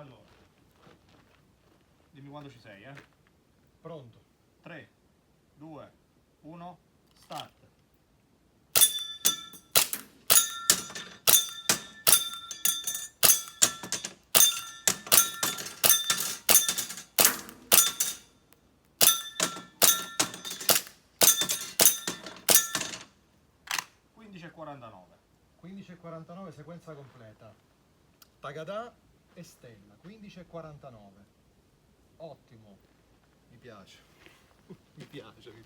Allora, dimmi quando ci sei, eh? Pronto. 3, 2, 1, start. E 49. 15:49, sequenza completa. Tagadà e Stella, 15:49. Ottimo. Mi piace. Mi piace.